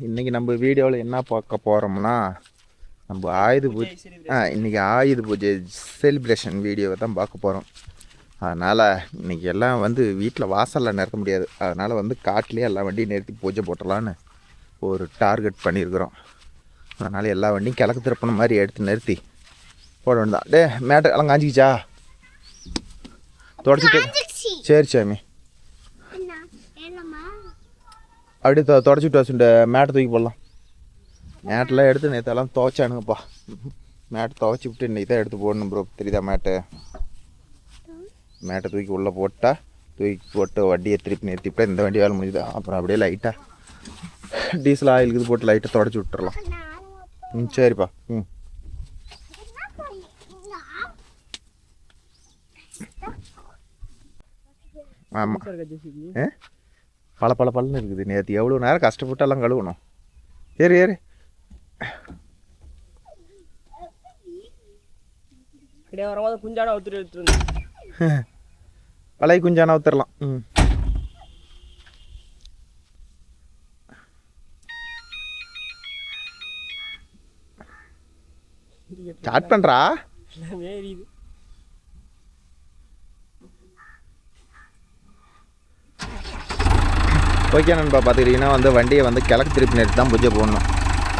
இன்றைக்கி நம்ம வீடியோவில் என்ன பார்க்க போகிறோம்னா நம்ம ஆயுத பூஜை இன்றைக்கி ஆயுத பூஜை செலிப்ரேஷன் வீடியோவை தான் பார்க்க போகிறோம். அதனால் இன்றைக்கி எல்லாம் வீட்டில் வாசலில் நிறுத்த முடியாது. அதனால் காட்டிலே எல்லா வண்டியும் நிறுத்தி பூஜை போட்டலான்னு ஒரு டார்கெட் பண்ணியிருக்கிறோம். அதனால் எல்லா வண்டியும் கிழக்கு திருப்பின மாதிரி எடுத்து நிறுத்தி போட வேண்டியதான். மேட்டை எல்லாம் காஞ்சிக்கிச்சா தொடச்சிட்டு? சரி சாமி, அப்படியே தொடச்சிட்டு வச்சுட்டு மேட்டை தூக்கி போடலாம். மேட்டெல்லாம் எடுத்து நேற்றெல்லாம் துவைச்சானுங்கப்பா. மேட்டை துவைச்சி விட்டு இன்றைக்கி தான் எடுத்து போடணும் ப்ரோ. தெரியுதா மேட்டை தூக்கி உள்ளே போட்டால் தூக்கி போட்டு வண்டியை திருப்பி நிறுத்திவிட்டா இந்த வண்டி வேலை முடியுது. அப்புறம் அப்படியே லைட்டாக டீசல் ஆயில் இது போட்டு லைட்டாக தொடச்சி விட்டுறலாம். சரிப்பா. ஆமாம், பழன்னு இருக்குது. நேற்று எவ்வளோ நேரம் கஷ்டப்பட்டு எல்லாம் கழுவணும். ஏறு ஏறு. பழைய குஞ்சான ஊத்துடலாம். ஸ்டார்ட் பண்ணுறா. ஓகே நண்பா, பார்த்துக்கிட்டிங்கன்னா வண்டியை கிழக்கு திருப்பி நிறுத்தி தான் பூஜை போடணும்.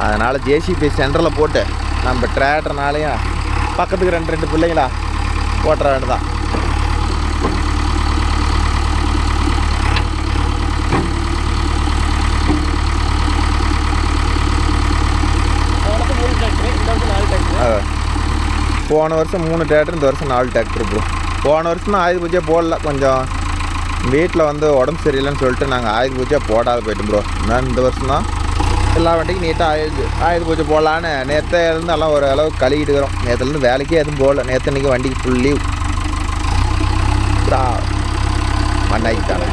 அதனால் ஜேசிபி சென்டரில் போட்டு நம்ம டிராக்டர்னாலையும் பக்கத்துக்கு ரெண்டு பிள்ளைங்களா ஓட்டுற வேண்டியதான். போன வருஷம் 3 டிராக்டர், இந்த வருஷம் 4 டிராக்டர் ப்ரோ. போன வருஷம் ஆயுத பூஜை போடல. கொஞ்சம் வீட்டில் உடம்பு சரியில்லைன்னு சொல்லிட்டு நாங்கள் ஆயுத பூஜை போடாத போய்ட்டோம் ப்ரோ. நான் இந்த வருஷம் தான் எல்லா வண்டிக்கும் நீட்டாக ஆயுத பூஜை போடலான்னு நேற்றுலேருந்து எல்லாம் ஒரு அளவுக்கு கழுகிட்டு இருக்கிறோம். நேற்றுலேருந்து வேலைக்கே எதுவும் போடல. நேற்று இன்றைக்கி வண்டிக்கு ஃபுல் லீவ். மண்ணாக்கிட்டாங்க.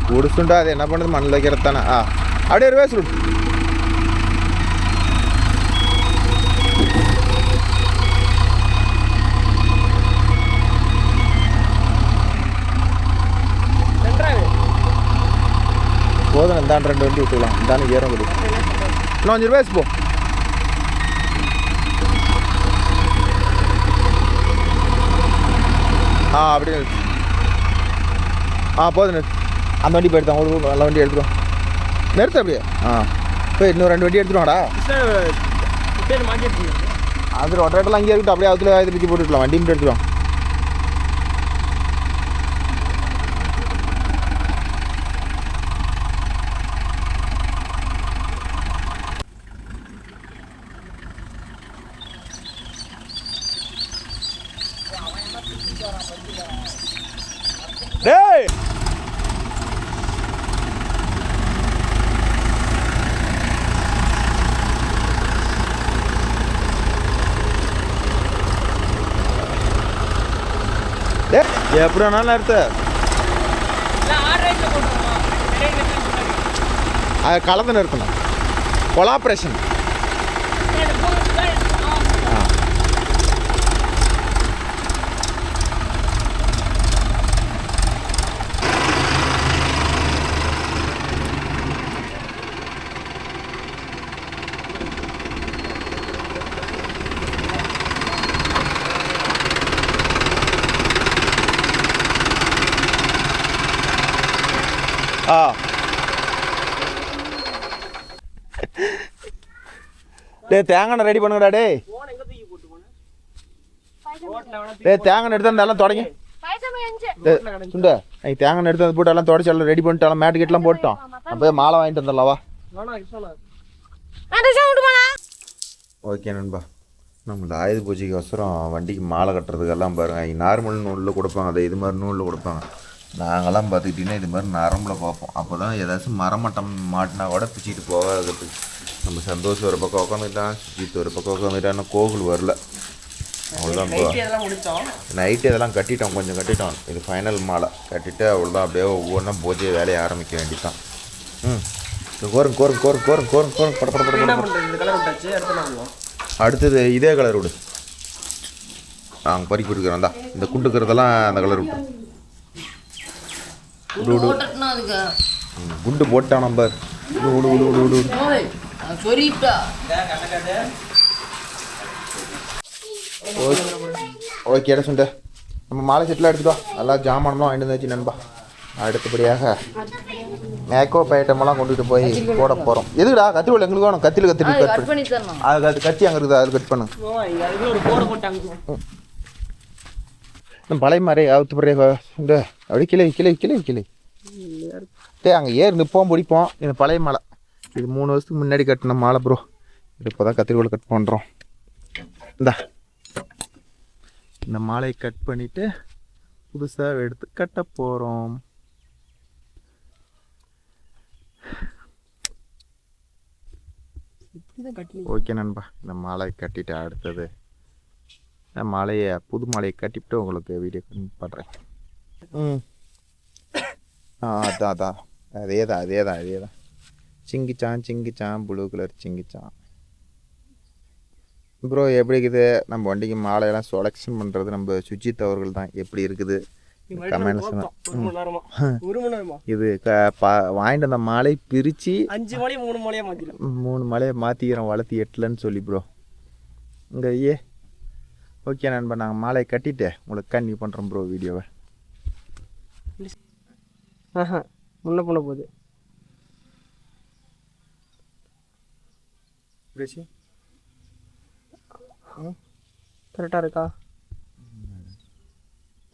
குடிச்சுண்டா அது என்ன பண்ணுறது, மண்ணில் வைக்கிறது தானே. அப்படியே ஒரு வேஸ்ட். போதும், இந்தாண்டு 2 வண்டி விட்டுக்கலாம். இந்தாண்டு ஏறம் கொடு. இன்னும் 5 ரூபாய் போ. அப்படியே போதும். அந்த வண்டி போய்டுதான். ஒரு நல்ல வண்டி எடுத்துருவோம். நிறுத்த அப்படியே. போய் இன்னும் 2 வண்டி எடுத்துருவாடா. அது ரொட்டேட்டெல்லாம் அங்கேயே இருக்கட்டும். அப்படியே அதில் ஆயுத பிச்சு போட்டுக்கலாம். வண்டி மட்டும் எடுத்துருவோம். டேய் எப்படி வேணாலும் நிறுத்து. அதை கலந்து நிறுத்தணும். கொலாபரேஷன். தேங்காய் ரெடி பண்ணுங்கடா. தேங்காய் எடுத்து எல்லாம் தொடங்கி சுண்ட தேங்காய் எடுத்து போட்டு எல்லாம் தொடச்சி எல்லாம் ரெடி பண்ணிட்டு எல்லாம் மேட்டு கிட்டலாம் போட்டோம். அப்போ மாலை வாங்கிட்டு வந்துடலாவா? ஓகே நண்பா, நம்ம ஆயுத பூஜைக்கு அவசரம் வண்டிக்கு மாலை கட்டுறதுக்கெல்லாம் பாருங்கள். நார்மல் நூலில் கொடுப்பாங்க, அதை இது மாதிரி நூலில் கொடுப்பாங்க. நாங்கள்லாம் பார்த்துக்கிட்டிங்கன்னா இது மாதிரி நரம்பில் பார்ப்போம். அப்போ தான் ஏதாச்சும் மரமட்டம் மாட்டினா கூட பிச்சுக்கிட்டு போகாதுக்கு. நம்ம சந்தோஷம் ஒரு பக்கம் உட்காந்துட்டான், சுஜித் ஒரு பக்கம் உட்காந்துட்டான்னு கோகுல் வரல. அவ்வளோதான் ப்ரோ. நைட்டு இதெல்லாம் கட்டிட்டோம், கொஞ்சம் கட்டிட்டோம். இது ஃபைனல் மாலை கட்டிட்டு அவ்வளோதான். அப்படியே ஒவ்வொன்றா பூஜை வேலையை ஆரம்பிக்க வேண்டியதான். கோருங்க கோருங்க கோருங்க கோருங்க கோருங்க கோருங்க பட பட பட. அடுத்தது இதே கலர் விடு. நாங்கள் பறிக்க கொடுக்குறோம் தான். இந்த குண்டுக்கிறதெல்லாம் அந்த கலர் விட்டு குண்டு போட்டான் நம்பர். விடு விடு விடு விடு ஓகே இடம் சுண்ட. நம்ம மாலை செட்டில் எடுத்துட்டோம். நல்லா ஜாமானம்லாம் வாங்கிட்டு வந்தாச்சு நண்பா. அடுத்தபடியாக மேக்கப் ஐட்டமெல்லாம் கொண்டுட்டு போய் போட போகிறோம். எதுக்குடா கத்திரிக்கோள் எங்களுக்கு வேணும். கத்தியில் கட் பண்ணி அது கத்தி அங்கே இருக்குது, அது கட் பண்ணு. பழைய மாதிரி அவுத்து பிறகு இந்த அப்படி கிளை கிளை கிளை கிளை அங்கே ஏறி நிற்போம் பிடிப்போம். இந்த பழைய மாலை இது 3 வருஷத்துக்கு முன்னாடி கட்டின மாலை ப்ரோ. இது இப்போ தான் கத்திரிக்கோள் கட் பண்ணுறோம். இந்த மாலையை கட் பண்ணிவிட்டு புதுசாக எடுத்து கட்ட போகிறோம். ஓகே நண்பா, இந்த மாலையை கட்டிட்டு அடுத்தது மாலையை புது மாலையை கட்டிவிட்டு உங்களுக்கு வீடியோ பண்ணுறேன். அதான் அதே தான் சிங்கிச்சான் ப்ளூ கலர் சிங்கிச்சான். ப்ரோ எப்படி இருக்குது நம்ம வண்டிக்கு மாலையெல்லாம் செலெக்ஷன் பண்ணுறது நம்ம சுஜித் அவர்கள் தான். எப்படி இருக்குது கமெண்ட்ஸ். இது வாங்கிட்டு அந்த மாலை பிரித்து 5 மாலையை 3 மாலையாக மாற்றிடும். 3 மாலையை மாற்றிக்கிறோம் வளர்த்தி 8லன்னு சொல்லி ப்ரோ. இங்கே ஓகே நண்பா, நாங்கள் மாலையை கட்டிட்டு உங்களுக்கு கன்னியூ பண்ணுறோம் ப்ரோ வீடியோவை. முன்ன பண்ண போகுது கரெக்டாக இருக்கா?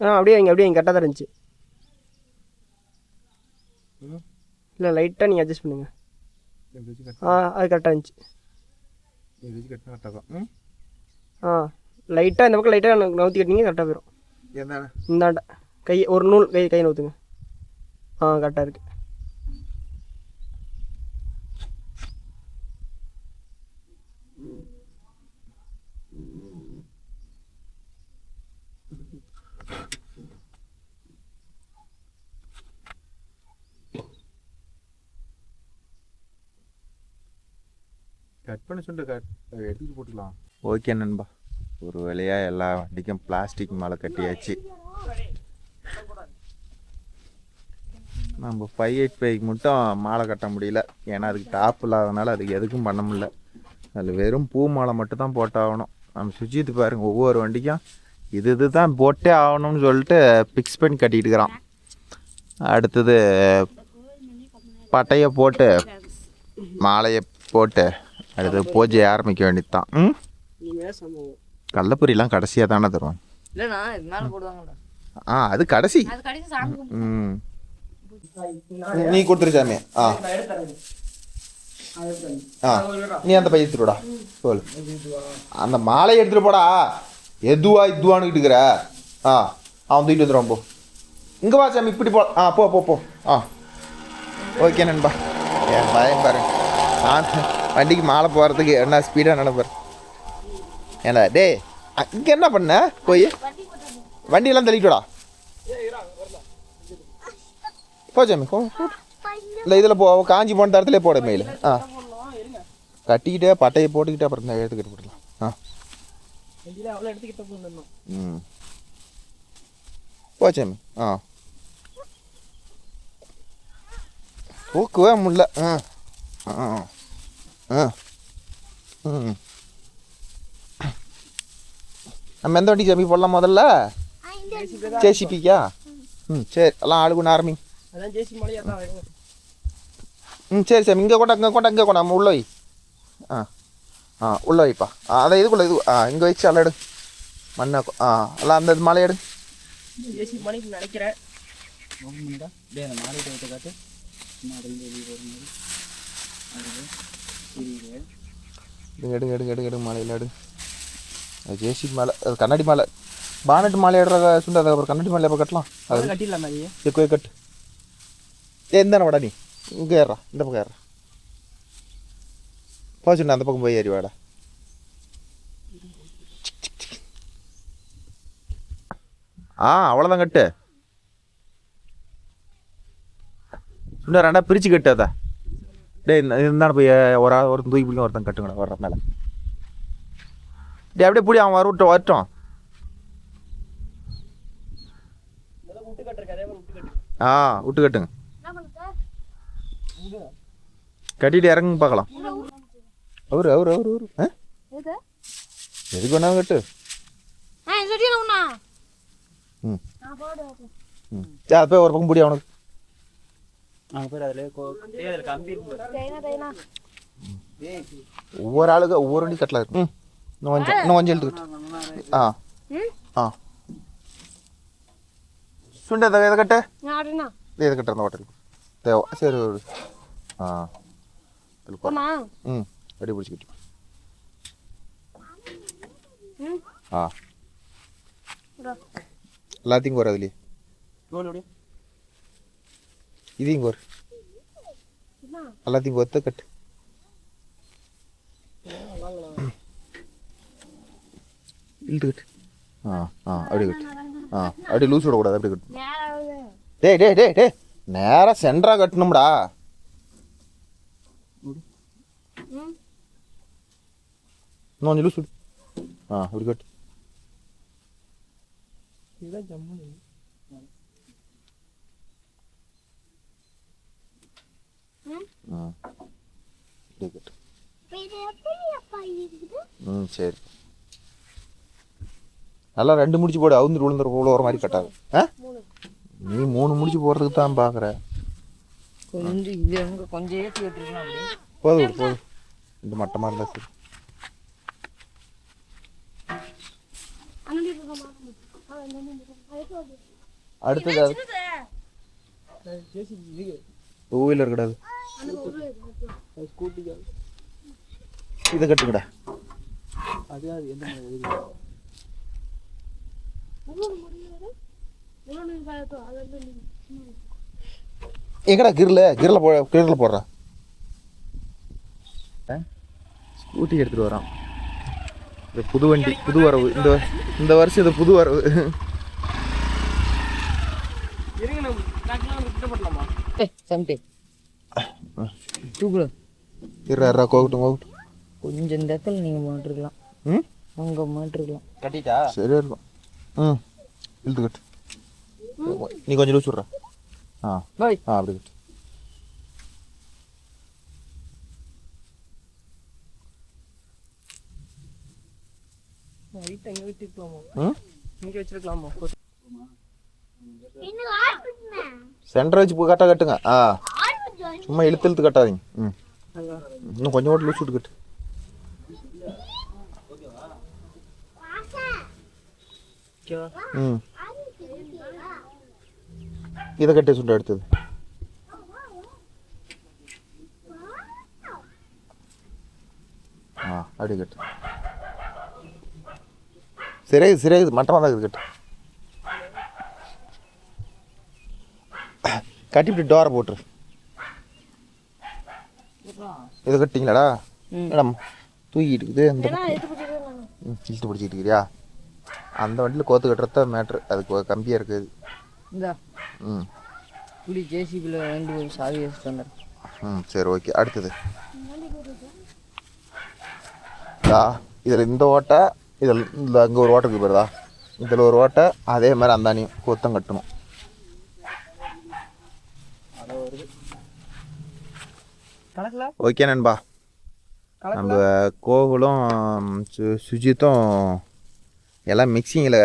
அப்படியே இங்கே கரெக்டாக தான் இருந்துச்சு. இல்லை லைட்டாக நீங்கள் அட்ஜஸ்ட் பண்ணுங்க. அது கரெக்டாக இருந்துச்சு. லைட்டாக இந்த பக்கம் லைட்டாக நவுத்தி கட்டிங்க கரெக்டாக போயிடும். இந்தாண்ட கை ஒரு நூல் கை நவுத்துங்க. கரெக்டாக இருக்குது. கட் பண்ணி சொல்லிட்டு எடுத்துட்டு போட்டுக்கலாம். ஓகே நண்பா, ஒரு வேலையாக எல்லா வண்டிக்கும் பிளாஸ்டிக் மாலை கட்டியாச்சு. நம்ம 585 மட்டும் மாலை கட்ட முடியல. ஏன்னா அதுக்கு டாப் இல்லாதனால அதுக்கு எதுக்கும் பண்ண முடியல. அதில் வெறும் பூ மாலை மட்டும் தான் போட்டாகணும். நம்ம சுஜித்து பாருங்கள், ஒவ்வொரு வண்டிக்கும் இது தான் போட்டே ஆகணும்னு சொல்லிட்டு ஃபிக்ஸ் பண்ணி கட்டிகிட்டு இருக்கிறான். அடுத்தது பட்டையை போட்டு மாலையை போட்டு அடுத்து பூஜையை ஆரம்பிக்க வேண்டியது தான். கள்ளப்பொரியெல்லாம் கடைசியாக தானே தருவாங்க. அது கடைசி. நீ கொடுத்துருச்சாமே. நீ அந்த பையன் எடுத்துடா சொல். அந்த மாலையை எடுத்துகிட்டு போடா. இதுவான்னு இருக்கிற. அவன் தூக்கிட்டு வந்துடுவான். போ இங்கே வா சாமி, இப்படி போ. போ. ஓகே நண்பா, என் பயம் பாரு. வண்டிக்கு மாலை போகிறதுக்கு என்ன ஸ்பீடாக நினைப்பார். ஏன்னா டே இங்கே என்ன பண்ண போய் வண்டியெல்லாம் தள்ளிட்டுடா. போ சாமி போ. இல்லை இதில் போ, காஞ்சி போன தரத்துலேயே போட மெயில். கட்டிக்கிட்டே பட்டையை போட்டுக்கிட்டே அப்புறம் இந்த எடுத்துக்கிட்டு போடலாம். போ சாமி. தூக்கவே முடியல. நம்ம எந்த வண்டி சாமி போடலாம் முதல்ல? ஜேசிபிக்கா? சரி, எல்லாம் ஆளு கொண்டு ஆரம்பி. சரி சாமி, இங்கே கொண்டா நம்ம உள்ள வை. உள்ள வைப்பா. அதை இதுக்குள்ள இது இங்கே வச்சு எல்லாம் எடு. மண்ணா எல்லாம் அந்த இது மாலை எடு. நினைக்கிறேன் எடுங்க மாலையில் எடு. அது ஜேசிபி மாலை, அது கண்ணாடி மாலை. பானட்டு மாலை எடுற சுண்டு. அதுக்கப்புறம் கண்ணாடி மாலை எப்போ கட்டலாம்? அது கட்டிடலாம். எக்கோ கட்டு. எந்த வாடா நீ இங்கே ஏறா, இந்த பக்கம் ஏறா. போச்சுண்ணா அந்த பக்கம் போய் ஏறி வாடா. அவ்வளோதான் கட்டு. இன்னும் ரெண்டா பிரித்து கட்டு. அதை டே இருந்தாலும் போய் ஒருத்தன் தூக்கி பிடிக்கும், ஒருத்தன் கட்டுங்கடா வர்ற மேலே. டே அப்படியே பிடி, அவன் வரட்டும். விட்டு கட்டுங்க. கட்டிட்டு இறங்குங்க பார்க்கலாம். அவரு எதுக்கு வேணாலும் கட்டு. அது போய் ஒரு பக்கம் பிடி அவனுக்கு. ஒவ்வொரு ஆளுக்கு ஒவ்வொரு வண்டி கட்டலாம் இருக்கு. இன்னும் கொஞ்சம் இழுத்துக்கிட்டு. சுண்ட இதை கட்ட இதை கட்டுற அந்த ஹோட்டலுக்கு தேவை. சரி ரெடி பிடிச்சிக்கிட்டு. எல்லாத்தையும் கோர் அதுலேயே இதையும் கோர் எல்லாத்தையும் கோர்த்து கட்டு. இழுத்துக்கிட்டு அப்படியே கட்டு. அப்படியே லூஸ் விடக்கூடாது, அப்படியே கட்டு. டே நேராக சென்டராக கட்டணும்டா. இன்னும் கொஞ்சம் லூஸ் விடு. இப்படி கட்டு. சரி, நல்லா 2 முடிச்சு போடு. அவுந்துட்டு விழுந்துற போல ஒரு மாதிரி கட்டாது. நீ 3 முடிச்சு போடுறதுக்கு தான் பார்க்குற. போதும் இந்த மட்டமாக இருந்தா சரி. அடுத்தது 2 வீலர் கிடையாது. இதை கட்டுக்கடா. எங்கடா கிரில் போடுறா. ஸ்கூட்டி எடுத்துட்டு வரான். இது புது வண்டி, புது வரவு. இந்த வருஷம் இது புது வரவு. கொஞ்சம் இந்த இடத்துல நீங்க மாட்டிருக்கலாம். அங்க மாட்டிருக்கலாம். கட்டிட்டா சரியா இருக்கும். இழுத்து கட்டு. நீ கொஞ்சம் லூஸ் விட்ற. அப்படி கட்டு. சென்டர் வச்சு கரெக்டாக கட்டுங்க. சும்மா இழுத்து கட்டாதீங்க. இன்னும் கொஞ்சம் கூட லூஸ் விட்டு கட்டு. இதை கட்டி சுண்ட எடுத்தது. அப்படி கட்டு. சரியா மட்டமாக தான் இது கட்டு. கட்டிவிட்டு டோரை போட்டுரு. இதை கட்டிங்களாடா மேடம்? தூக்கிட்டு இருக்குது. அந்த இழுத்து பிடிச்சிட்டு இருக்கிறியா? அந்த வண்டியில் கோத்து கட்டுறத மேட்ரு. அதுக்கு கம்பியாக இருக்குது. ஜேசிபியில் 2 சாவி வச்சுட்டு வந்தேன். சரி, ஓகே. அடுத்தது இதில் இந்த ஓட்டை, இதில் இந்த அங்கே ஒரு ஓட்டைக்கு போயிருதா, இதில் ஒரு ஓட்டை. அதே மாதிரி அந்தானியும் கொத்தம் கட்டணும். ஓகே நண்பா, நம்ம கோகுலும் சுஜித்தும் எல்லாம் மிக்சிங்கில்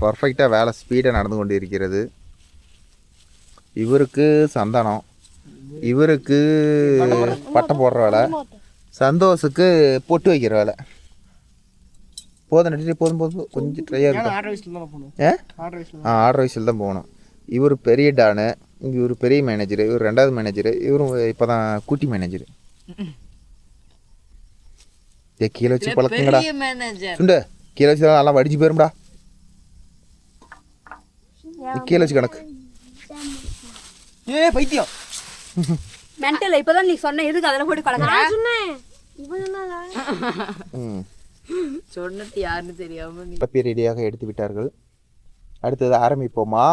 பர்ஃபெக்டாக வேலை ஸ்பீடாக நடந்து கொண்டு இருக்கிறது. இவருக்கு சந்தானம், இவருக்கு பட்டம் போடுற வேலை, சந்தோஷுக்கு பொட்டு வைக்கிற வேலை. போதும் நடிச்சு போதும் கொஞ்சம் ட்ரையாக இருக்கும். ஆர்டர் வைஸில் தான் போகணும். இவர் பெரிய டானு, இவர் பெரிய மேனேஜரு, இவர் 2வது மேனேஜரு, இவரும் இப்போ தான் கூட்டி மேனேஜரு. கீழே வச்சு பழக்குங்கடா சுண்டு. கீழே வச்சு நல்லா வடிச்சு போயிரும்டா. கீழே வச்சு கணக்கு. பைத்தியம் மென்டல். இப்பதான் நீ சொன்ன எதுக்கு அதெல்லாம் போட்டு கலக்குற? சொன்னது யாருன்னு தெரியாம பப்பி ரெடியாக எடுத்து விட்டார்கள். அடுத்தது ஆரம்பிப்போமா?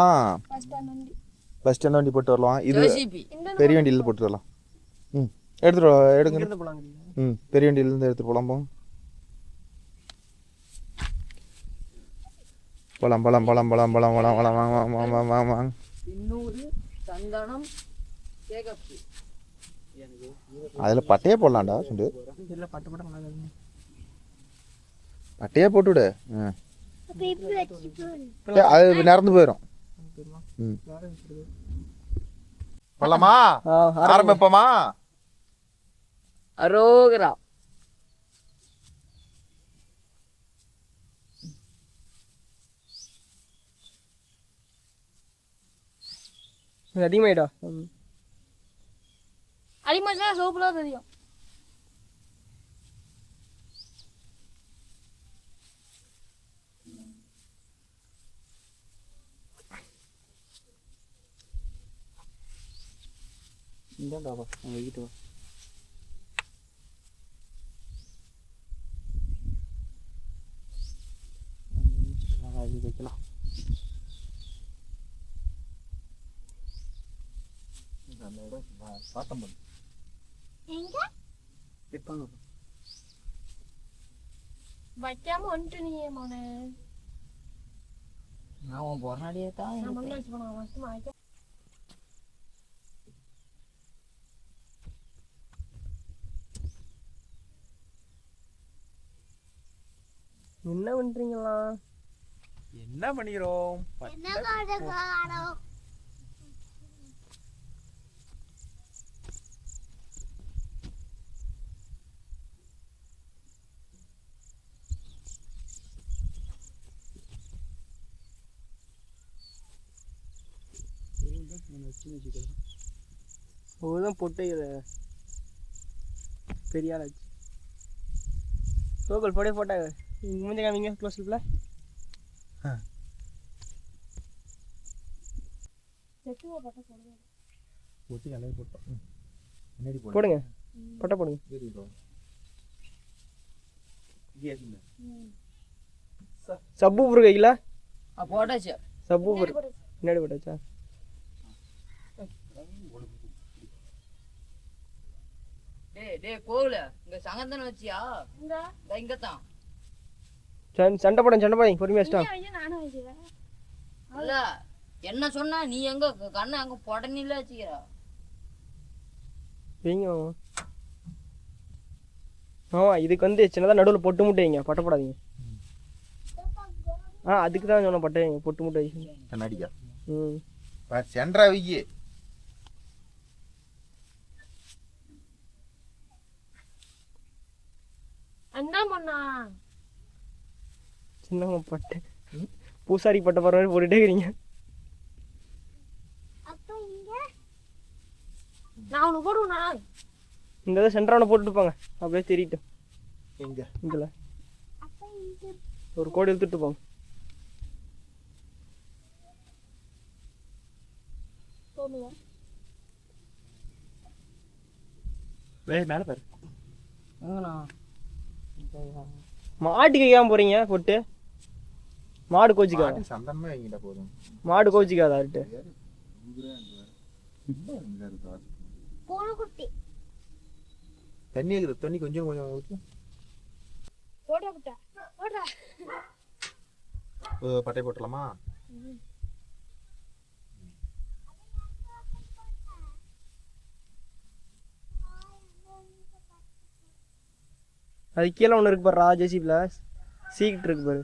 பஸ் ஸ்டாண்ட் வண்டி போட்டு வரலாம். இது பெரிய வண்டியில போட்டு வரலாம். எடுங்க. பெரிய வண்டியிலேருந்து எடுத்துட்டு போகலாம். போலாம் வாங்க. 200 சந்தனம் கேகப்பு. அதில் பட்டையே போடலாம்டா சுண்டு. பட்டையே போட்டு விடு. அது நடந்து போயிடும். போலாமா? ஆரம்பிப்போமா? அரோகரா. அதிகமாயிடா. அடிமாச்சா சோப்புலாம் தெரியும். இந்தாடா வா, அங்கே வீட்டு வா. வைக்கலாம். வைக்காம வந்துட்டு நீ மோனே. நான் போராடியே தான் என்ன பண்றீங்களா? என்ன பண்ணிக்கிறோம்? ஒருதான் பொட்டை பெரிய ஆளாச்சு. கோகுல் போடே போட்டாங்க. மூஞ்ச காமிங்க க்ளோஸ் அப்ல. செட்டுவா பட்ட போடுங்க. ஊத்தி நல்லா போட்டோம். முன்னாடி போடுங்க. பட்ட போடுங்க. சப்பு ஊர் கையில போட்டாச்சு. சப்பு ஊர் முன்னாடி போட்டாச்சா? டேய் கோகுல, இங்க சங்கந்தன வச்சியா? இங்க தான். சண்டை போடுங்க பொறுமையா ஸ்டாப். நானும் வைக்கிறேன். இல்ல என்ன சொன்னா நீ எங்க கண்ணை அங்க பொடனில வச்சிக்கிற? வைங்க ஆமா. இதுக்கு வந்து சின்னதாக நடுவில் பொட்டு முட்டை வைங்க. பட்ட போடாதீங்க. அதுக்கு தான் சொன்ன பட்டை வைங்க. பொட்டு முட்டை வைங்க. கண்ணாடிக்கா? ம் சென்ட்ரா வைக்கி. என்ன பண்ணா? சின்ன பட்டை பூசாரி பட்டை போடுற மாதிரி போட்டுட்டே இருக்கிறீங்க. நான் உனக்கு போடுவேண்ணா. இந்த இதை சென்டரான போட்டுட்டு போங்க. அப்படியே தெரியட்டும். எங்க இதில் ஒரு கோடு எடுத்துட்டு போங்க. மேலே பாரு. மாட்டுக்கு ஏன் போறீங்க பொட்டு? மாடு கோச்சிக்காத. சந்தனமே வைங்கிட்ட போதும். மாடு கோச்சிக்காத. அருட்டு தண்ணி இருக்குது. தண்ணி கொஞ்சம் ஊற்றி பட்டை போட்டலாமா? அது கீழே ஒன்று இருக்கு பாரு. ஜேசிபில சீக்கிட்டு இருக்கு பாரு.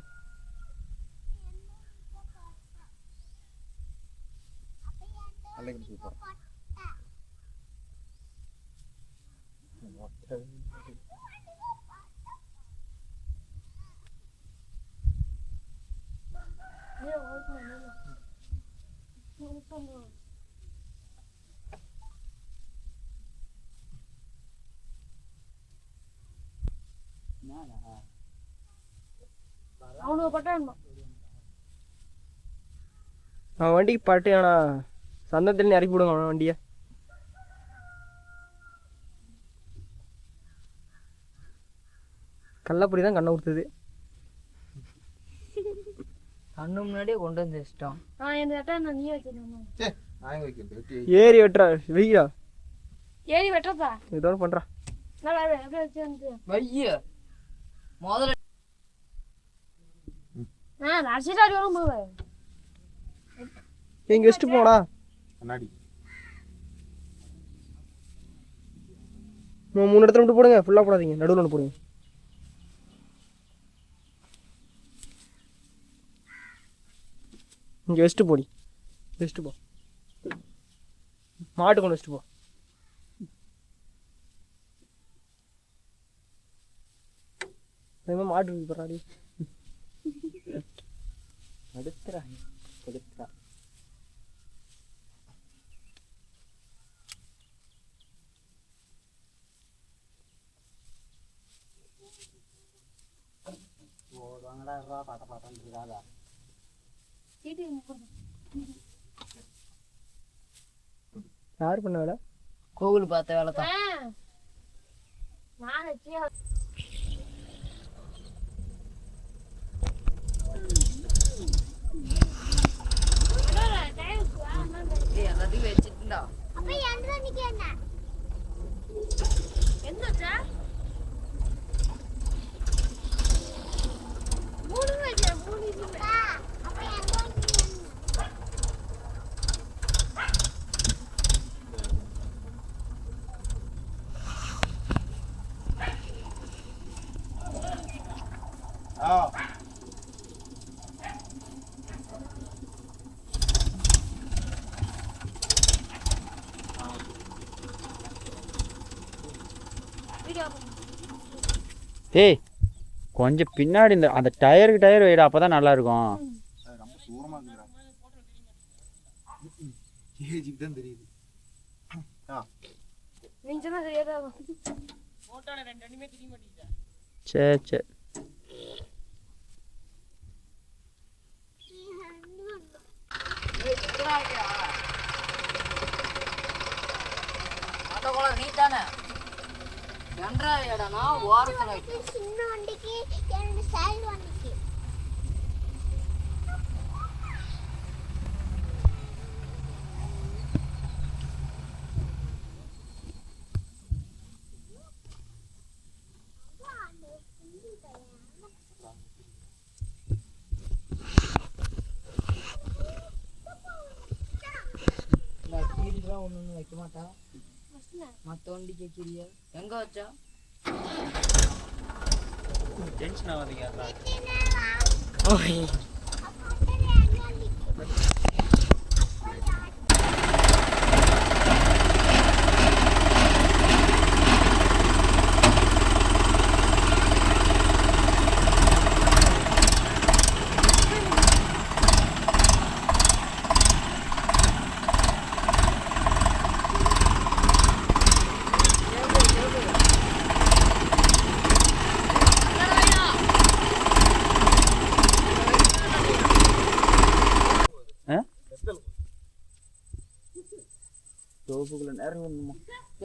அவனுக்கு பட்டான்பா. அவன் வண்டிக்கு பட்டு ஆனா சந்தனத்துல இறக்கி விடுங்க அவன் வண்டியை. கள்ளப்படி தான் கண்ணை கொடுத்தது. கண்ணு முன்னாடியே கொண்டு வந்து வச்சிட்டோம். இந்த வெட்டா நான் நீ வச்சிருந்தேன். நான் வைக்கிறேன். ஏறி வெட்டுறா வெய்யா. ஏறி வெட்டப்பா. இதோட பண்றா. நல்லா அப்படியே வச்சு வந்து. வைய. முதல்ல நர்சிடாடி வரும் போவே. எங்க வெஸ்ட் போடா. கண்ணாடி. மூணு இடத்துல மட்டும் போடுங்க, ஃபுல்லா போடாதீங்க. நடுவுல ஒன்று போடுங்க. இங்கே வெஸ்ட்டு போடி. வெஸ்ட்டு போ. மாட்டு கொண்டு வெஸ்ட்டு போ. மாட்டு போடுறாடி. அடுத்துறா கொடுத்துறா. யாரு பண்ண வேலை? கோவில் பார்த்த வேலை தான். எல்லாத்தையும் வச்சுட்டா ஏய் கொஞ்சம் பின்னாடி இந்த அந்த டயருக்கு டயர் வைடா, அப்பதான் நல்லா இருக்கும். ரொம்ப தூரமா இருக்குடா. கேஜிக்கு தான் தெரியுது. நீங்க சொன்னா சரியாதா. சரி சரி. நீ தானே இடம்னா ஓரத்துல சின்ன வண்டிக்கு என்னோட சைடு வண்டிக்கு ஒண்ணு வைக்க மாட்டா. மத்த வண்டி கேட்கிறியா? எங்க வச்சா? டென்ஷன் ஆகாதீங்க.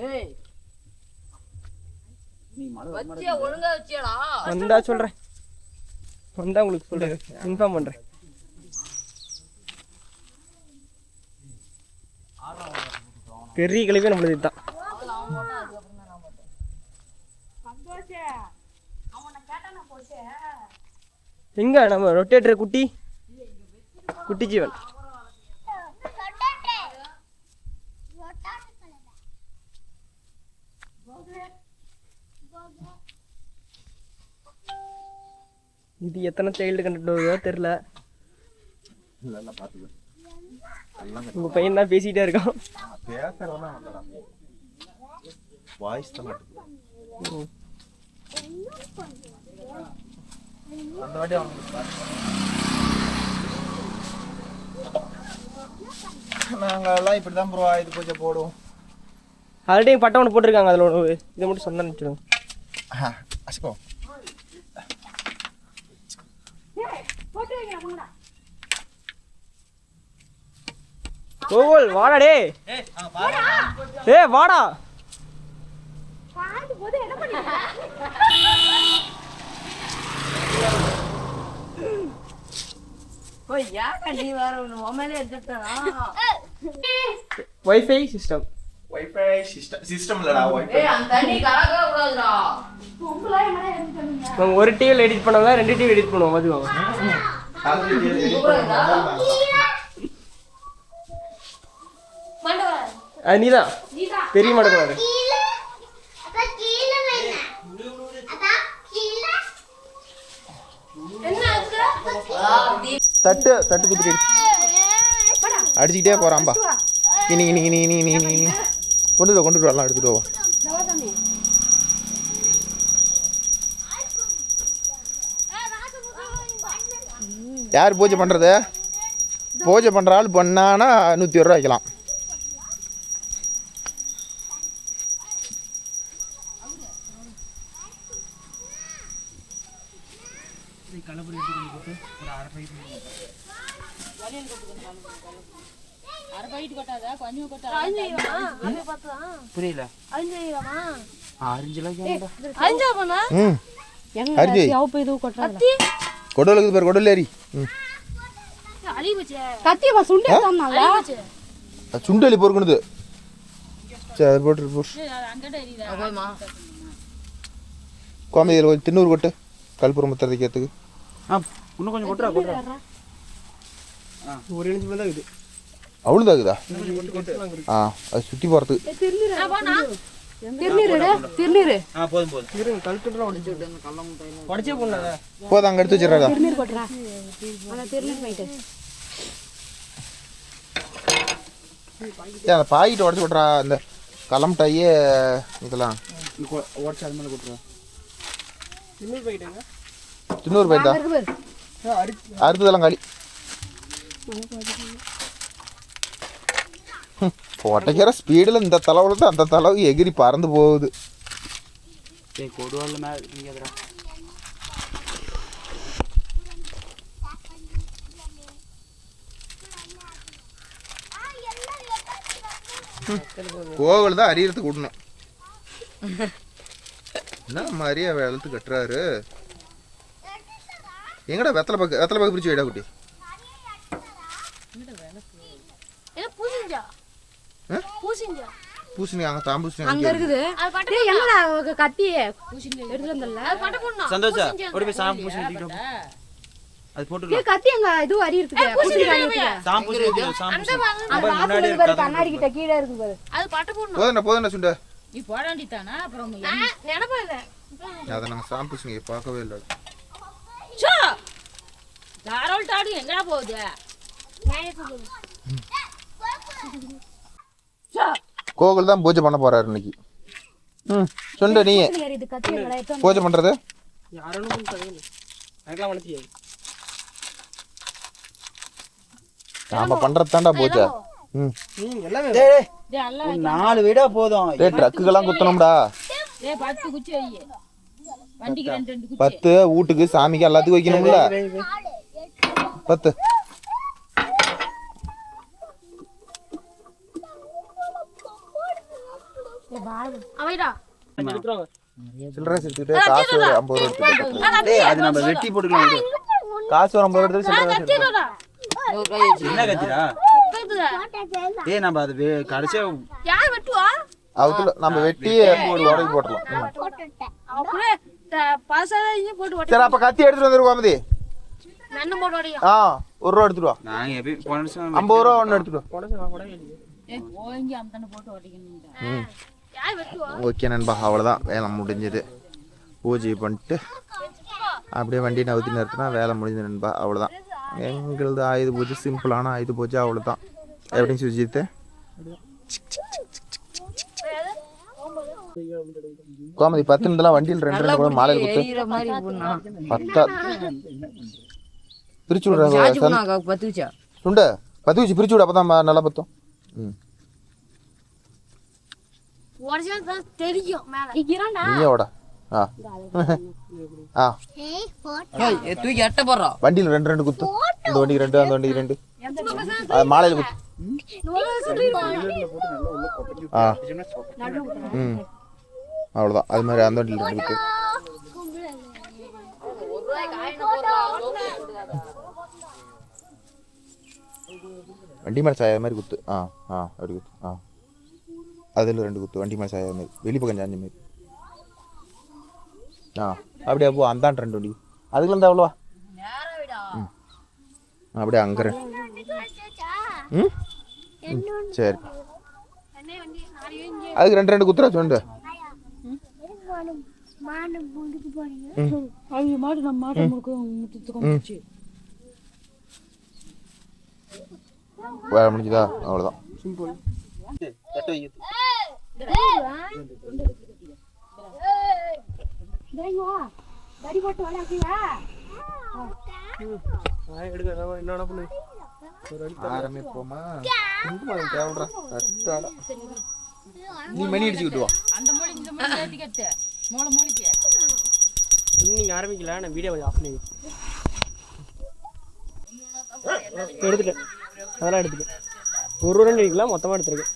ஏய் நீ வச்சியா ஒழுங்கா வச்சியாடா? வந்தா சொல்றேன். வந்தா உங்களுக்கு சொல்றேன், இன்ஃபார்ம் பண்றேன். பெரிய கிளப்பே நம்மளுக்கு இதுதான். எங்க நம்ம ரொட்டேட்டர் குட்டி குட்டி ஜீவன் இது எத்தனை சைல்டு கண்டுட்டு வருதோ தெரியல. உங்க பையன் தான் பேசிட்டே இருக்கான். வாய்ஸ் தான் அந்த வாட்டி நாங்கெல்லாம் இப்படி தான் ப்ரோ ஆயுத பூஜை போடுவோம். ஆல்ரெடி பட்டம் ஒன்று போட்டிருக்காங்க, அதில் ஒன்று இதை மட்டும் சொன்னு வச்சுடுவோம். அசிப்போ கோவில் வாடா டே. ஏ வாடா. Wifi system. வைஃபை சிஸ்டம் இல்லடா வைஃபை. அந்த தண்ணி கலக்க கூடாதுடா. நம்ம ஒரு டிவியில் எடிட் பண்ணாங்க 2 டிவி எடிட் பண்ணுவோம் அதுவாங்க. அது நீதான் தெரிய மாட்டேங்கிறாரு. தட்டு குத்துட்டு அடிச்சுக்கிட்டே போறான்பா. கிணி கொண்டு வரலாம் எடுத்துட்டு வா. யார் பூஜை பண்றது? பூஜை பண்ற ஆள் பண்ணானா 101 ரூபா வைக்கலாம். புரியல. கொடலுக்கு பேர் கொடலேரி. சுண்டலி பொறுக்கணுது. சரி அது போட்டு கோமதியில் கொஞ்சம் தின்னூறு கொட்டு கல்புரம் முத்துறதுக்கு. இன்னும் கொஞ்சம் கொட்டுறா. ஒரு இன்ச்சு தான் இருக்குது. அவ்வளோதாகுதா? அது சுற்றி போகிறதுக்கு. போதும் அங்கே எடுத்து வச்சிடறா. அந்த பாக்கெட் உடச்சி விட்றா. அந்த கலம்டாயே இதெல்லாம் உடச்சி அது மேலே கொட்டுறா. தின்னூறு பாக்கெட்டா? அறுத்ததெல்லாம் காலி. உடைக்கிற ஸ்பீடில் இந்த தலைவில் தான் அந்த தலைவு எகிரி பறந்து போகுது. கொடுவாள் மேலே இங்கேதுரா. கோவில் தான் அரியறதுக்கு விடணும். என்ன மாதிரியா வெள்ளத்து கட்டுறாரு. எங்கடா வெத்தலை பாக்கு பிரிச்சு வைடா குட்டி. பூசணி அங்க தாம்பூசணி அங்க இருக்குது. டேய் என்னடா கத்தி பூசணி எடுத்து வந்தல்ல. அது பட்ட போடணும். சந்தோஷா ஓடி போய் சாம் பூசணி தூக்கிட்டு வா. அது போட்டுடலாம். டேய் கத்தி அங்க இது அரி இருக்குது. பூசணி காயிருக்கு. சாம் பூசணி சாம் பூசணி. அந்த முன்னாடி இருக்கு கண்ணாடி கிட்ட கீழ இருக்கு பாரு. அது பட்ட போடணும். போதன சுண்ட. நீ போடாண்டிட்டானா அப்புறம் நினைப்பா இல்ல. அத நாங்க சாம் பூசணியை பார்க்கவே இல்ல. சோ தாரோல் டாடி எங்கடா போகுது? கோவில் தான் பூஜை பண்ண போறாரு இன்னைக்கு. சொண்ட நீ பூஜை பண்றது நாம பண்றது தாண்டா பூஜை. 4 வீடா போதும். ட்ரக்குக்கெல்லாம் குத்தணும்டா. 10 குச்சி வை. வண்டிக்கு 2 குச்சி. 10 வீட்டுக்கு சாமிக்கு எல்லாத்துக்கும் வைக்கணும்ல. 10 அவைடா சில்லறை எடுத்துக்கிட்டு காசு ஒரு 50 ரூபா எடுத்துக்கிட்டு. டேய் அது நம்ம வெட்டி போட்டுக்கலாம். காசு ஒரு 50 ரூபா எடுத்து சில்லறை எடுத்துக்கிட்டு. என்ன கத்திரா? டேய் நம்ம அது கடைசியா யார் வெட்டுவா? அதுல நம்ம வெட்டி ஒரு உடைக்கு போடலாம். அப்படியே பாசாதா இங்க போட்டு ஓட்ட. சரி அப்ப கத்தி எடுத்துட்டு வந்துரு கோமதி. நன்ன போட்டு ஓடியா. 1 ரூபா எடுத்துட்டு வா. நாங்க எப்பவும் போனோம் 50 ரூபா ஒன்னு எடுத்துட்டு வா. போங்க அம்தன போட்டு ஓடிக்கணும். யார் வெட்டுவா? ஓகே நண்பா அவ்வளோதான் வேலை முடிஞ்சது. பூஜை பண்ணிட்டு அப்படியே வண்டி நவுத்தி நிறுத்தினா வேலை முடிஞ்சது நண்பா. அவ்வளோதான் எங்களது ஆயுத பூஜை. சிம்பிளான ஆயுத பூஜை அவ்வளோதான். எப்படின்னு சுஜித்து கோமதி 10 நிமிடம் வண்டியில் 2 கூட மாலையில் கொடுத்து 10 பிரிச்சு விடுறாங்க. சுண்ட 10 வச்சு பிரிச்சு விட அப்பதான் நல்லா பத்தும். தெரியும் நீயோட தூக்கி எட்ட போடுறோம். வண்டியில் 2 குத்து. இந்த வண்டிக்கு 2 அந்த வண்டிக்கு 2 அது மாலையில் குத்து. அவ்வளோதான். அது மாதிரி அந்த வண்டியில் 2 குத்து. வண்டி மேலே சாயாத மாதிரி குத்து. அப்படி குத்து. அதில் 2 குத்து வண்டி மேலே சாயாத மாதிரி, வெளி பக்கம் சாஞ்ச மாதிரி. அப்படியே போ. அந்தாண்டு 2 வண்டி அதுக்குள்ள இருந்தா அவ்வளோவா. அப்படியே அங்கே. சரி, அதுக்கு 2 குத்துறா சொண்டு. வேலை முடிஞ்சுதா? அவ்வளோதான். சிம்பிள். என்ன பண்ணு ஆரம்பிப்போமா? நீ மணி அடிச்சுக்கிட்டு வா. நீங்கள் ஆரம்பிக்கல, நான் வீடியோ கொஞ்சம் ஆஃப் பண்ணி எடுத்துட்டேன். அதெல்லாம் எடுத்துட்டேன். ஒரு ரன் அடிக்கலாம், மொத்தமாக எடுத்துருக்கேன்.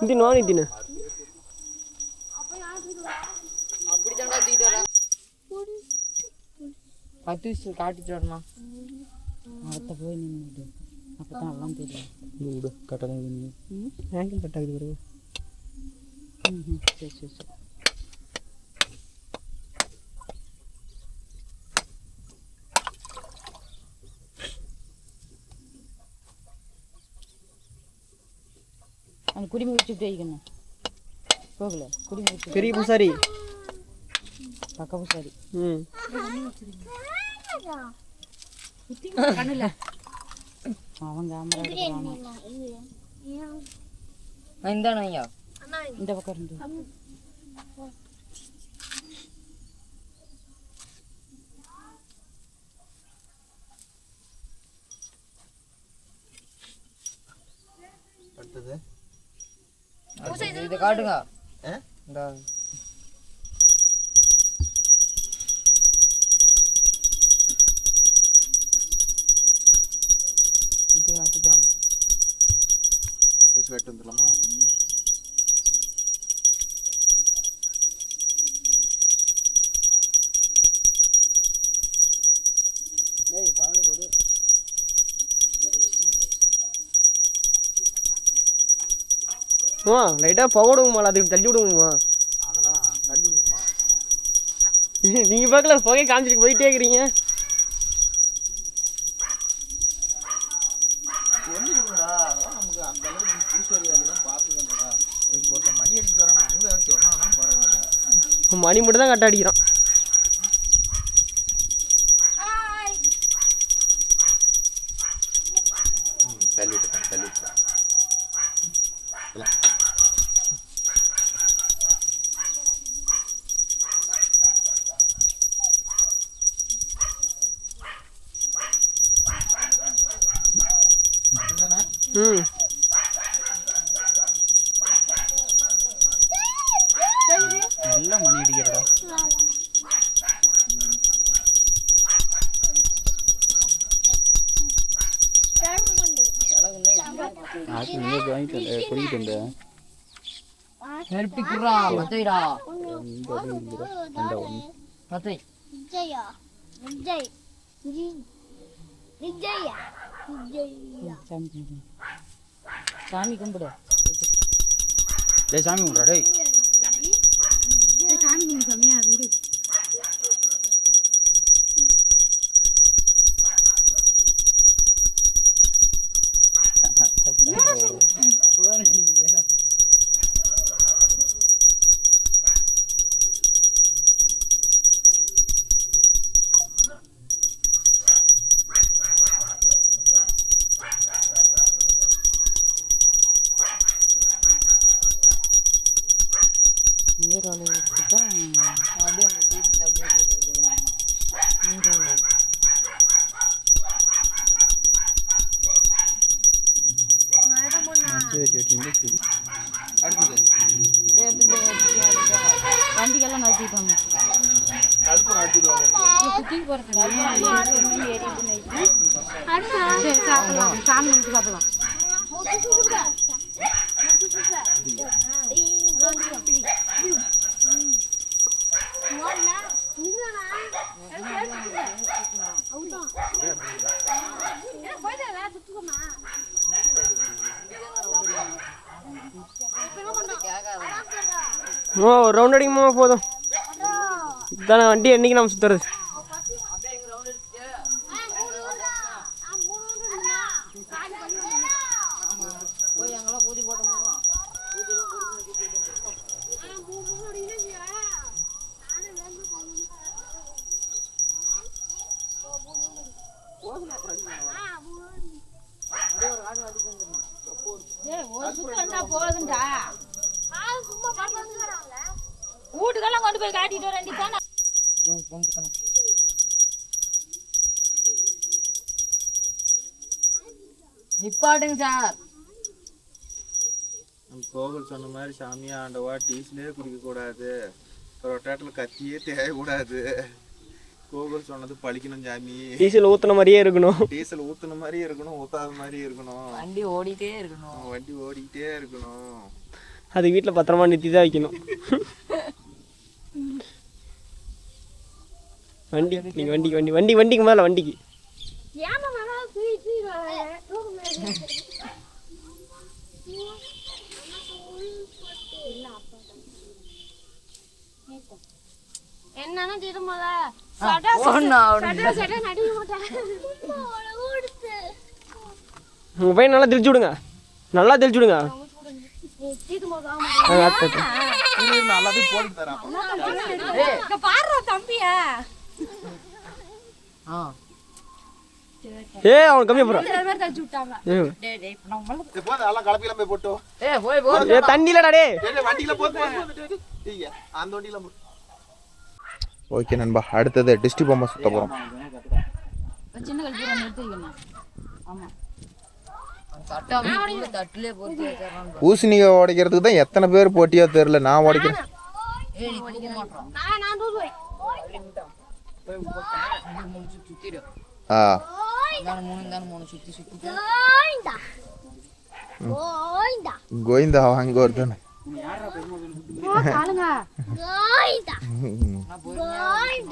தின்னு வாங்கி தின்னு. பத்து வயசு காட்டிட்டு வரணும். அடுத்த போய் நின்று அப்போ தான் எல்லாம் தெரியும். விடு கட்டாக ஆங்கிள் கட்டாகுது பிறகு. சரி சரி சரி. அந்த குடிமை வச்சுட்டு வைக்கணும். போகல குடிமை வச்சு பெரிய பூசாரி பக்க பூசாரி. கண்ணுல அவங்க ஆமரா இந்த ஐயா இந்த பக்கம் இருந்து அடுத்தது இதை காட்டுங்க. வெட்டு வந்துடலாமா? லைட்டாக புக விடுங்கம்மா, அதுக்கு தள்ளி விடுங்கம்மா. அதெல்லாம் தள்ளி விடணுமா? நீங்கள் பார்க்கல புகையை காமிச்சிட்டு போயிட்டே இருக்கிறீங்க. நமக்கு அந்த அளவுக்கு நம்ம பூசேரி வேலையெல்லாம் பார்த்துக்கலடா. எனக்கு ஒருத்தன் மணி அடிச்சு வரேன், அங்கே ஏதாச்சும் சொன்னா பரவாயில்ல. மணி மட்டும் தான் கட்ட அடிக்கிறான். தள்ளி விட்டுறேன். நல்லா மணி அடிக்கிறடா. ஆச்சு நீங்க வாங்கிட்டு குடிக்கிட்டு வந்த நெருப்பி குறா மத்தைடா மத்தை விஜயா விஜய் விஜயா விஜயா சாமி கும்பிடு. டேய் சாமி கும்பிடுறா. டேய் சாமி கும்பிடு சாமியா, அது விடு. அடுத்தது வண்டிக்கெல்லாம் நச்சுட்டாங்க கல்புரம் அடுத்தது குத்தி போகிறதுக்கு சாப்பிடலாம் சாமி சாப்பிடலாம் ஒரு ரவுண்ட் அடிக்குமா போதும் இதான வண்டி என்னைக்கு நம்ம சுத்துறது வீட்டுக்கெல்லாம் கொண்டு போய் காட்டிட்டு வர வேண்டியதானே. நிப்பாட்டுங்க சார். கோகுல் சொன்ன மாதிரி சாமியா ஆண்டவா டீஸ்லே குடிக்கக்கூடாது, ரொட்டாட்டில் கத்தியே தேயக்கூடாது. கோகுல் சொன்னது பழிக்கணும் சாமி. டீசல் ஊற்றுன மாதிரியே இருக்கணும், டீசல் ஊற்றுன மாதிரியே இருக்கணும், ஊற்றாத மாதிரியே இருக்கணும், வண்டி ஓடிட்டே இருக்கணும், வண்டி ஓடிக்கிட்டே இருக்கணும். அது வீட்டில் பத்திரமா நிறுத்தி தான் வைக்கணும். வண்டி நீங்கள் வண்டிக்கு வண்டி வண்டி வண்டிக்கு மேலே வண்டிக்கு என்னன்னு திரும்பல உங்கள் பையன் நல்லா தெளிச்சு விடுங்க, நல்லா தெளிச்சு விடுங்க. நல்லாவே போட்டு தரான். தம்பியா அவன் கம்மியா போறான். தண்ணியிலடா டே அந்த வண்டியில. ஓகே நண்பா, அடுத்தது டிஸ்ட்ரிக் பொம்மை சுத்த போறோம். சின்ன கல்பூரம் எடுத்து வைக்கணும். ஆமாம் தட்டுலேயே போட்டு பூசணிக்காய் உடைக்கிறதுக்கு தான் எத்தனை பேர் போட்டியோ தெரியல. நான் உடைக்கிறேன். கோவிந்தா அங்க ஒருத்தன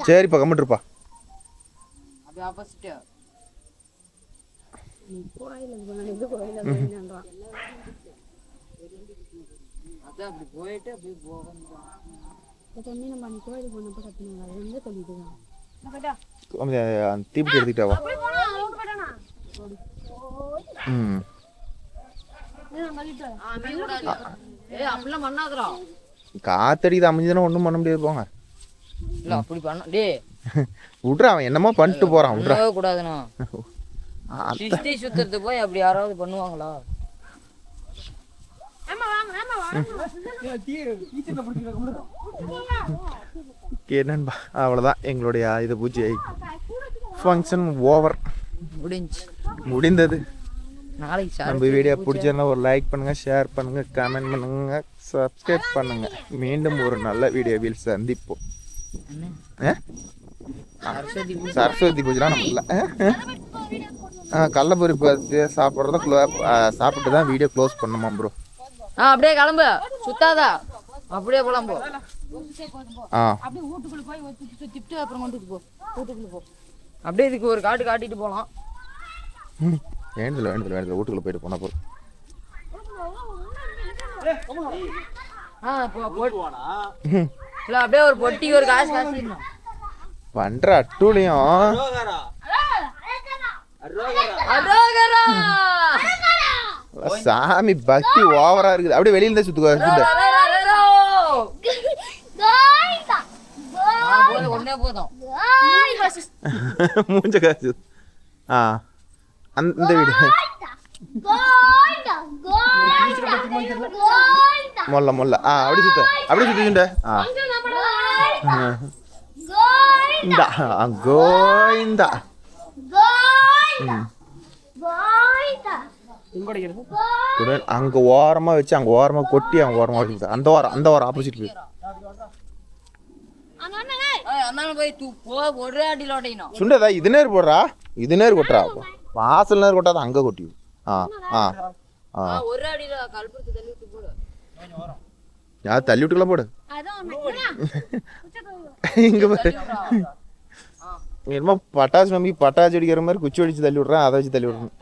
சரிப்பா கம்மிட்டுருப்பா. தீப்பிட்டு எடுத்துக்கிட்டாவா? காத்தடிக்குது, அமைஞ்சதுன்னா ஒன்றும் பண்ண முடியாது. போங்க அப்படி பண்ண டே விட்ற, அவன் என்னமோ பண்ணிட்டு போறான். விட்ற கூடாதுண்ணா. சிஸ்டி சுத்துறது போய் அப்படி யாராவது பண்ணுவாங்களா? என்னன்பா, அவ்வளோதான் எங்களுடைய ஆயுத பூஜை ஃபங்க்ஷன் ஓவர், முடிந்தது. நாளைக்கு நம்ம வீடியோ பிடிச்சதுன்னா ஒரு லைக் பண்ணுங்க, ஷேர் பண்ணுங்க, கமெண்ட் பண்ணுங்க, சப்ஸ்கிரைப் பண்ணுங்க. மீண்டும் ஒரு நல்ல வீடியோவில் சந்திப்போம். சரஸ்வதி பூஜைலாம் நம்ம இல்லை, கடலப்பருப்பு சாப்பிட்றத சாப்பிட்டு தான் வீடியோ க்ளோஸ் பண்ணுமா ப்ரோ. அப்படியே கிளம்பு, சுத்தாதா, அப்படியே கிளம்பு. அப்படியே வீட்டுக்குள்ள போய் சுத்திட்டு அப்புறம் கொண்டு போ, வீட்டுக்குள்ள போ. அப்படியே இதுக்கு ஒரு காட்டு காட்டிட்டு போகலாம். வேண்டுதல் வீட்டுக்குள்ள போயிட்டு போனா போதும். அப்படியே ஒரு பொட்டி ஒரு காசு காசு பண்ற அட்டூழியம். சாமி பக்தி ஓவரா இருக்குது. அப்படியே வெளியில இருந்து சுத்துக்கோ. ஒன்னே போதும் மூஞ்ச காசு. அந்த வீடு மொல்ல மொல்ல. அப்படி சுத்த, அப்படி சுத்திச்சுண்ட. இந்தா கோயிந்தா. எங்கே உடைக்கிறது? குடல் அங்கே ஓரமாக வச்சு அங்கே ஓரமாக கொட்டி அங்கே ஓரமாக வச்சு அந்த வாரம் ஆப்போசிட் போய் அந்தாலும் போய் ஒரே அடியில் உடையணும். சுண்டதா இது நேர் போடுறா, இது நேர் கொட்டுறா, வாசல் நேர் கொட்டாத அங்கே கொட்டி. ஆ ஆ ஆ ஒரே அடியில் கல்புரத்து தள்ளி விட்டு போடு. யார் தள்ளி விட்டுக்கலாம் போடு. இங்கே என்னமோ பட்டாசு நம்பி பட்டாசு அடிக்கிற மாதிரி குச்சி அடிச்சு தள்ளி விட்றேன், அதை வச்சு தள்ளி விட்றேன்.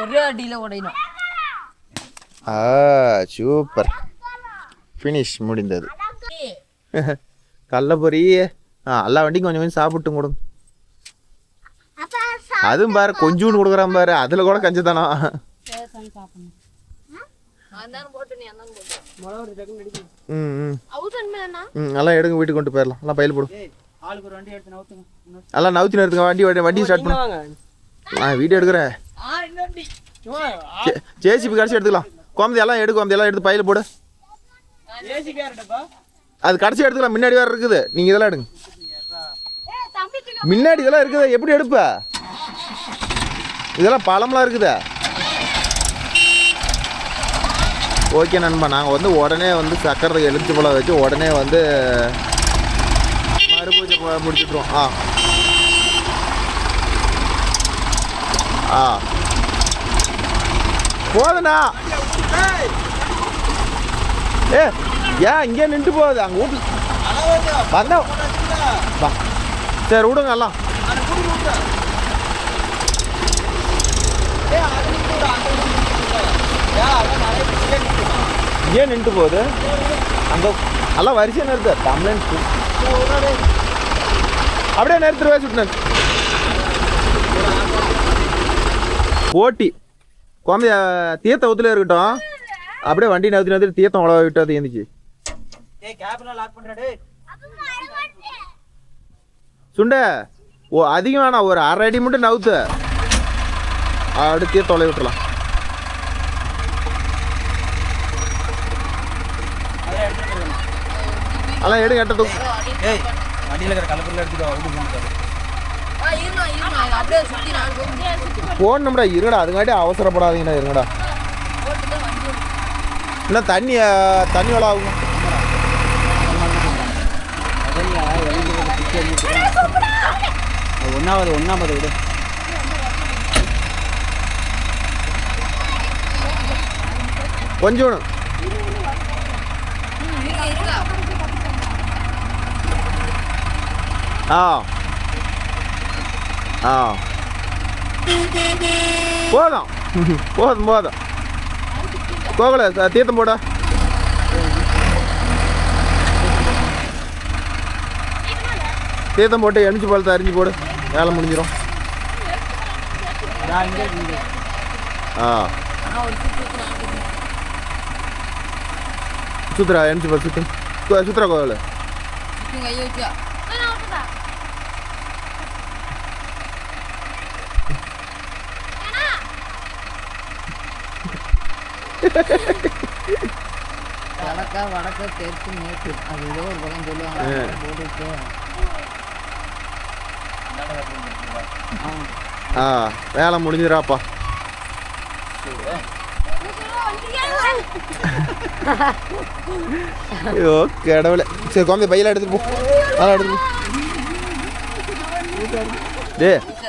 ஒரே அடியில் உடையணும். சூப்பர், ஃபினிஷ், முடிந்தது. கடலப்பொரி எல்லா வண்டியும் கொஞ்சம் கொஞ்சம் சாப்பிட்டு கொடுங்க. அதுவும் பாரு கொஞ்சோண்டு கொடுக்குறான் பாரு, அதில் கூட கஞ்சி தானோ. நல்லா எடுங்க, வீட்டுக்கு கொண்டு போயிடலாம். எல்லாம் பயில் போடும். எல்லாம் நவுத்தி நிறுத்துங்க, வண்டி ஸ்டார்ட் பண்ணுவாங்க. வீடியோ எடுக்கிறேன். ஜேசிபி கடைசி எடுத்துக்கலாம். கோமதி எல்லாம் எடுத்து பயில் போடு. அது கடைசி எடுத்துக்கலாம், முன்னாடி வேறு இருக்குது. நீங்கள் இதெல்லாம் எடுங்க, முன்னாடி இதெல்லாம் இருக்குது. எப்படி எடுப்ப? இதெல்லாம் பழம்லாம் இருக்குதா? ஓகே நண்பா, நாங்கள் வந்து உடனே வந்து சக்கரை எலுமிச்சை பழம் வச்சு உடனே வந்து மறுபூஜை முடிச்சுட்ருவோம். போதுண்ணா. ஏன் இங்கே நின்று போகுது? அங்கே வீட்டு வந்தா சரி விடுங்க எல்லாம். ஏன் நின்று போகுது? அங்கே எல்லாம் வரிசையாக நிறுத்து. கம்ப்ளைண்ட் அப்படியே நிறுத்துருவே சுட்டினேன். போட்டி குழந்தைய தீர்த்த ஊத்துல இருக்கட்டும். அப்படியே வண்டி நவுத்தி தீர்த்தம் உழவ விட்டு அது எழுந்துச்சு. சுண்ட அதிகம் வேணாம், ஒரு அரை அடி மட்டும் நவுத்து அப்படி தீர்த்தம் உழவ விட்டுலாம். அதெல்லாம் எடுங்க, எட்ட தூக்கு. போடணும்டா, இருங்கடா, அதுங்காட்டி அவசரப்படாதீங்கடா, இருங்கடா. இன்னும் தண்ணி வேலை ஆகும். ஒன்னாவது விடு. கொஞ்சம் போதும் போதும் போதும். கோகல தீர்த்தம் போட. தீர்த்தம் போட்டு எணிச்சு பழத்தை அரிஞ்சு போடு, வேலை முடிஞ்சிடும். சுத்துறா, எணிச்சு பழம் சுத்துறா கோகல. வடக்க தெற்கு மேற்கு அது ஏதோ ஒரு பக்கம் சொல்லுவாங்க. வேலை முடிஞ்சிடாப்பா. ஐயோ கடவுளே. சரி குழந்தை பையில எடுத்துட்டு போ, அதெல்லாம் எடுத்துட்டு போ.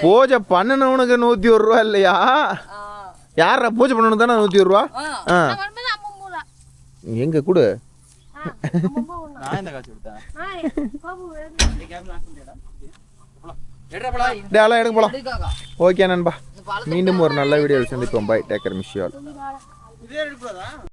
பூஜை பண்ணணுனுக்கு 101 ரூபா இல்லையா? யாரா பூஜை பண்ணணும் தானே 101 ரூபா? எங்க கொடு. எடுக்க போலாம். ஓகே நண்பா, மீண்டும் ஒரு நல்ல வீடியோவில் சந்திப்போம். Bye, take care, miss you all.